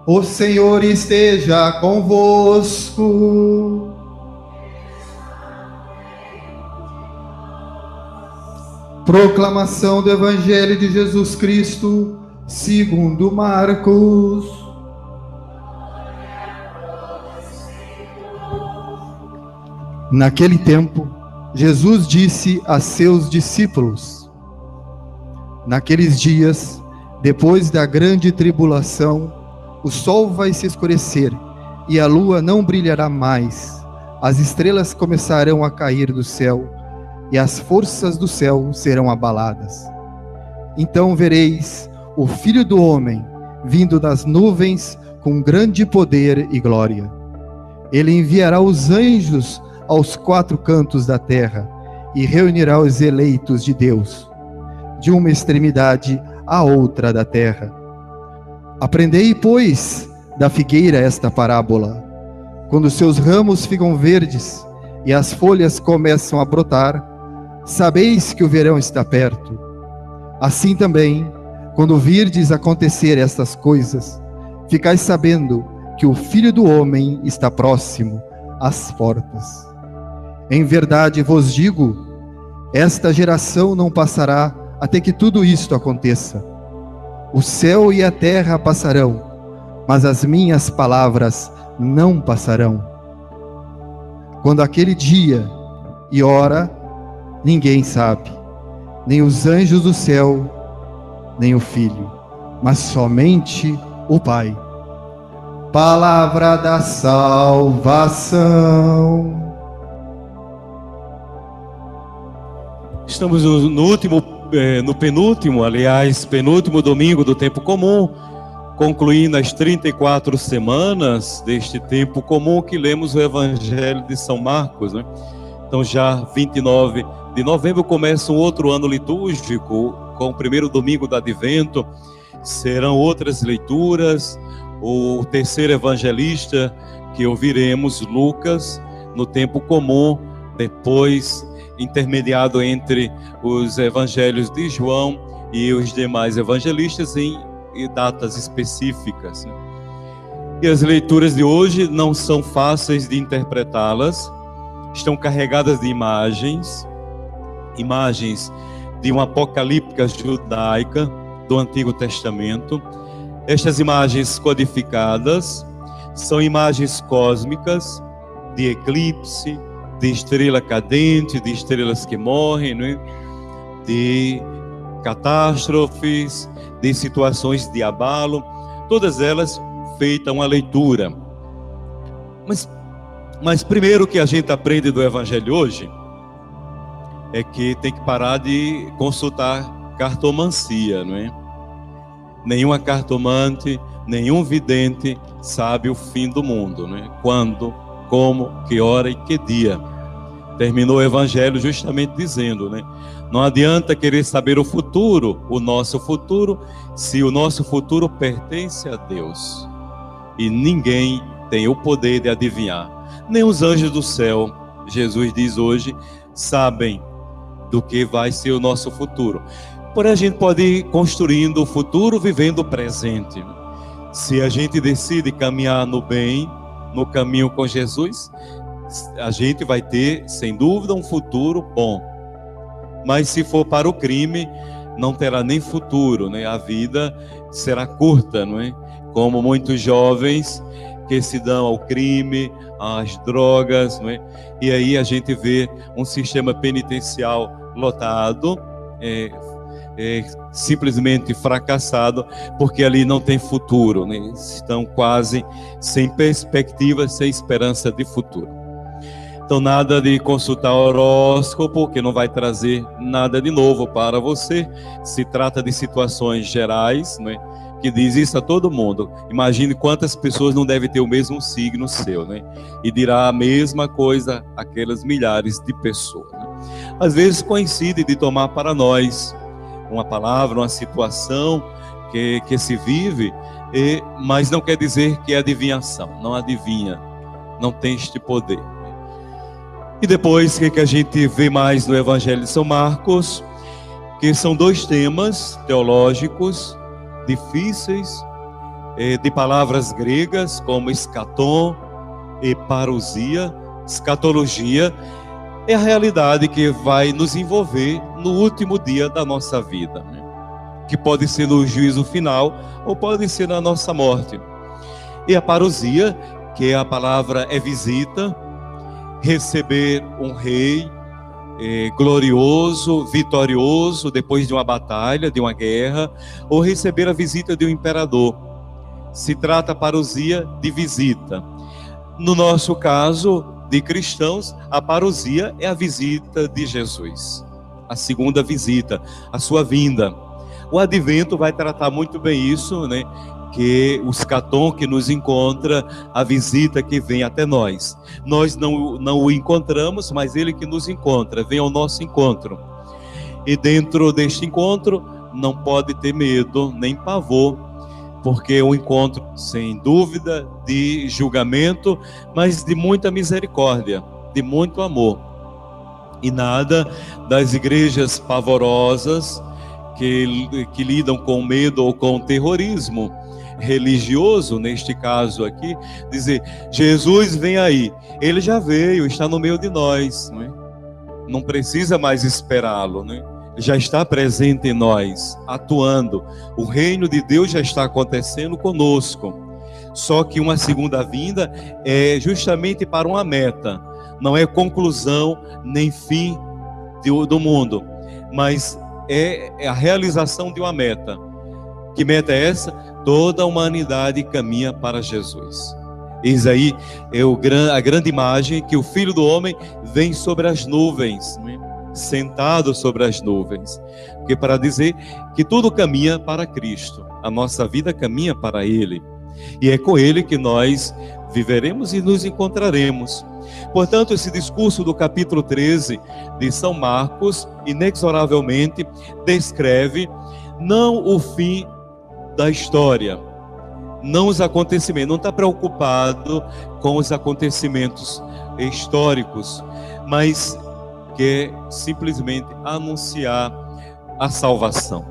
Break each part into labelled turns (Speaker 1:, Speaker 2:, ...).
Speaker 1: O Senhor esteja convosco. Proclamação do Evangelho de Jesus Cristo, segundo Marcos. Naquele tempo, Jesus disse a seus discípulos: naqueles dias, depois da grande tribulação, o sol vai se escurecer e a lua não brilhará mais. As estrelas começarão a cair do céu e as forças do céu serão abaladas. Então vereis o Filho do Homem vindo das nuvens com grande poder e glória. Ele enviará os anjos aos quatro cantos da terra e reunirá os eleitos de Deus, de uma extremidade à outra da terra. Aprendei, pois, da figueira esta parábola. Quando seus ramos ficam verdes e as folhas começam a brotar, sabeis que o verão está perto. Assim também, quando virdes acontecer estas coisas, ficais sabendo que o Filho do Homem está próximo às portas. Em verdade vos digo, esta geração não passará até que tudo isto aconteça. O céu e a terra passarão, mas as minhas palavras não passarão. Quando aquele dia e hora, ninguém sabe, nem os anjos do céu, nem o Filho, mas somente o Pai. Palavra da salvação.
Speaker 2: Estamos no penúltimo domingo do tempo comum, concluindo as 34 semanas deste tempo comum que lemos o Evangelho de São Marcos, né? Então já 29 de novembro começa um outro ano litúrgico, com o primeiro domingo do Advento. Serão outras leituras. O terceiro evangelista que ouviremos, Lucas, no tempo comum, depois intermediado entre os evangelhos de João e os demais evangelistas em datas específicas, né? E as leituras de hoje não são fáceis de interpretá-las, estão carregadas de imagens de uma apocalíptica judaica do Antigo Testamento. Estas imagens codificadas são imagens cósmicas de eclipse, de estrela cadente, de estrelas que morrem, né? De catástrofes, de situações de abalo, todas elas feitas uma leitura. Mas primeiro que a gente aprende do Evangelho hoje é que tem que parar de consultar cartomancia, não é? Nenhuma cartomante, nenhum vidente sabe o fim do mundo, né? Quando, como, que hora e que dia. Terminou o Evangelho justamente dizendo, né? Não adianta querer saber o futuro, o nosso futuro, se o nosso futuro pertence a Deus. E ninguém tem o poder de adivinhar. Nem os anjos do céu, Jesus diz hoje, sabem do que vai ser o nosso futuro. Porém, a gente pode ir construindo o futuro vivendo o presente. Se a gente decide caminhar no bem, no caminho com Jesus, a gente vai ter, sem dúvida, um futuro bom. Mas se for para o crime, não terá nem futuro, né? A vida será curta, não é? Como muitos jovens que se dão ao crime, às drogas, não é? E aí a gente vê um sistema penitencial lotado, simplesmente fracassado, porque ali não tem futuro, né? Estão quase sem perspectiva, sem esperança de futuro. Então nada de consultar horóscopo, que não vai trazer nada de novo para você. Se trata de situações gerais, né? Que diz isso a todo mundo. Imagine quantas pessoas não devem ter o mesmo signo seu, né? E dirá a mesma coisa aquelas milhares de pessoas, né? Às vezes coincide de tomar para nós uma palavra, uma situação que se vive, mas não quer dizer que é adivinhação. Não adivinha, não tem este poder. E depois, o que a gente vê mais no Evangelho de São Marcos? Que são dois temas teológicos difíceis, de palavras gregas como escatom e parousia. Escatologia é a realidade que vai nos envolver no último dia da nossa vida, né? Que pode ser no juízo final ou pode ser na nossa morte. E a parousia, que a palavra é visita, receber um rei glorioso, vitorioso, depois de uma batalha, de uma guerra, ou receber a visita de um imperador. Se trata, parousia, de visita. No nosso caso, de cristãos, a parousia é a visita de Jesus, a segunda visita, a sua vinda. O advento vai tratar muito bem isso, né? Que o escatom que nos encontra, a visita que vem até nós. Nós não o encontramos, mas ele que nos encontra, vem ao nosso encontro. E dentro deste encontro, não pode ter medo, nem pavor, porque é um encontro, sem dúvida, de julgamento, mas de muita misericórdia, de muito amor. E nada das igrejas pavorosas que lidam com medo ou com terrorismo religioso, neste caso aqui, dizer, Jesus vem aí, ele já veio, está no meio de nós, não é? Não precisa mais esperá-lo, né? Já está presente em nós, atuando. O reino de Deus já está acontecendo conosco. Só que uma segunda vinda é justamente para uma meta, não é conclusão nem fim do mundo, mas é a realização de uma meta. Que meta é essa? Toda a humanidade caminha para Jesus. Eis aí a grande imagem que o Filho do Homem vem sobre as nuvens, né? Sentado sobre as nuvens, porque para dizer que tudo caminha para Cristo, a nossa vida caminha para Ele, e é com Ele que nós viveremos e nos encontraremos. Portanto, esse discurso do capítulo 13 de São Marcos, inexoravelmente descreve não o fim da história, não os acontecimentos, não está preocupado com os acontecimentos históricos, mas quer simplesmente anunciar a salvação.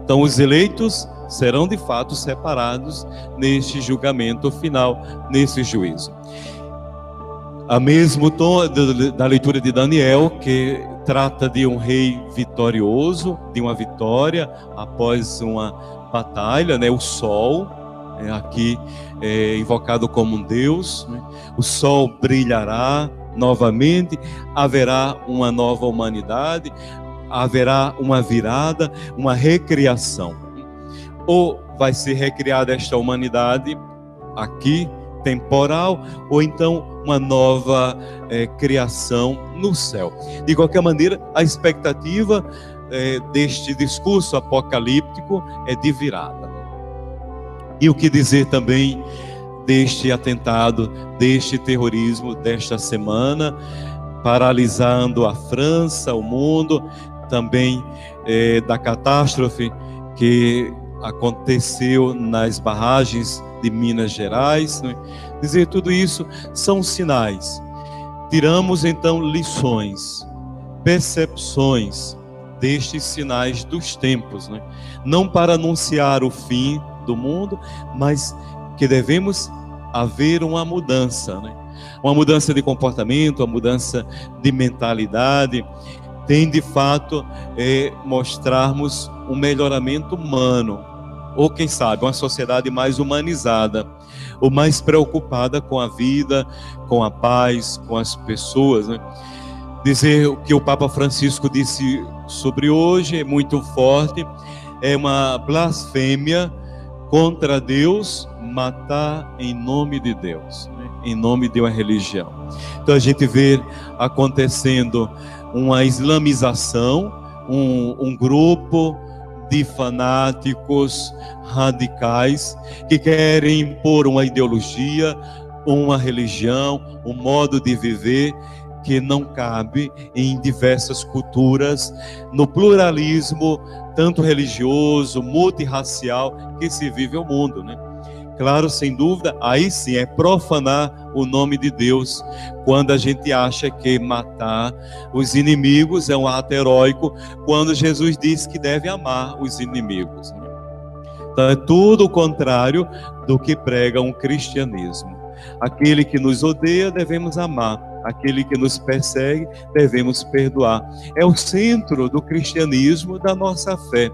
Speaker 2: Então os eleitos serão de fato separados neste julgamento final, nesse juízo. A mesmo tom da leitura de Daniel, que trata de um rei vitorioso, de uma vitória após uma batalha, né? O sol, aqui invocado como um Deus, né? O sol brilhará novamente, haverá uma nova humanidade, haverá uma virada, uma recriação. Ou vai ser recriada esta humanidade aqui, temporal, ou então uma nova criação no céu. De qualquer maneira, a expectativa deste discurso apocalíptico é de virada. E o que dizer também deste atentado, deste terrorismo desta semana, paralisando a França, o mundo, também da catástrofe que aconteceu nas barragens de Minas Gerais, né? Dizer tudo isso são sinais. Tiramos então lições, percepções destes sinais dos tempos, né? Não para anunciar o fim do mundo, mas que devemos haver uma mudança, né? Uma mudança de comportamento, uma mudança de mentalidade, tem de fato mostrarmos um melhoramento humano, ou quem sabe, uma sociedade mais humanizada, ou mais preocupada com a vida, com a paz, com as pessoas, né? Dizer o que o Papa Francisco disse sobre hoje é muito forte, é uma blasfêmia contra Deus, matar em nome de Deus, né? Em nome de uma religião. Então a gente vê acontecendo uma islamização, um grupo de fanáticos radicais que querem impor uma ideologia, uma religião, um modo de viver que não cabe em diversas culturas, no pluralismo tanto religioso, multirracial que se vive o mundo, né? Claro, sem dúvida, aí sim é profanar o nome de Deus, quando a gente acha que matar os inimigos é um ato heróico, quando Jesus diz que deve amar os inimigos, né? Então é tudo o contrário do que prega um cristianismo. Aquele que nos odeia, devemos amar. Aquele que nos persegue, devemos perdoar. É o centro do cristianismo, da nossa fé.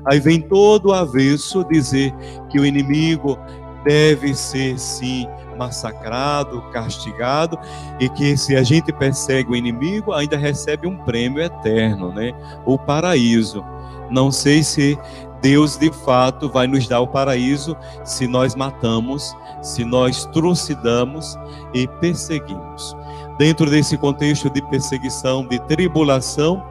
Speaker 2: Aí vem todo o avesso dizer que o inimigo deve ser, sim, massacrado, castigado, e que se a gente persegue o inimigo, ainda recebe um prêmio eterno, né? O paraíso. Não sei se Deus de fato vai nos dar o paraíso se nós matamos, se nós trucidamos e perseguimos. Dentro desse contexto de perseguição, de tribulação,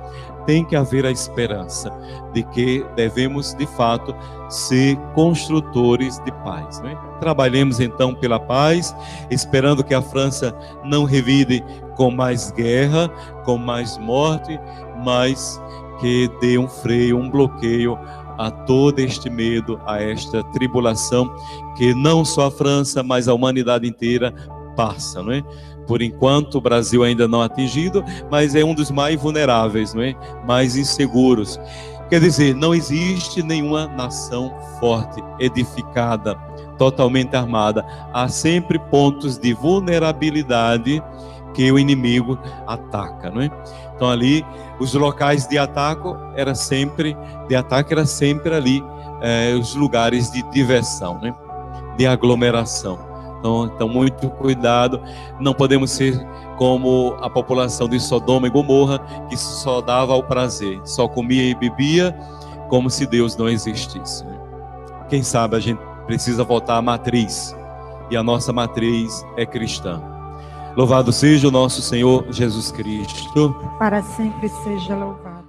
Speaker 2: tem que haver a esperança de que devemos, de fato, ser construtores de paz, né? Trabalhemos então pela paz, esperando que a França não revide com mais guerra, com mais morte, mas que dê um freio, um bloqueio a todo este medo, a esta tribulação que não só a França, mas a humanidade inteira passa, não é? Por enquanto o Brasil ainda não atingido, mas é um dos mais vulneráveis, não é? Mais inseguros. Quer dizer, não existe nenhuma nação forte, edificada, totalmente armada. Há sempre pontos de vulnerabilidade que o inimigo ataca, não é? Então ali, os locais de ataque era sempre ali, os lugares de diversão, né? De aglomeração. Então, muito cuidado, não podemos ser como a população de Sodoma e Gomorra, que só dava ao prazer, só comia e bebia, como se Deus não existisse, né? Quem sabe a gente precisa voltar à matriz, e a nossa matriz é cristã. Louvado seja o nosso Senhor Jesus Cristo.
Speaker 3: Para sempre seja louvado.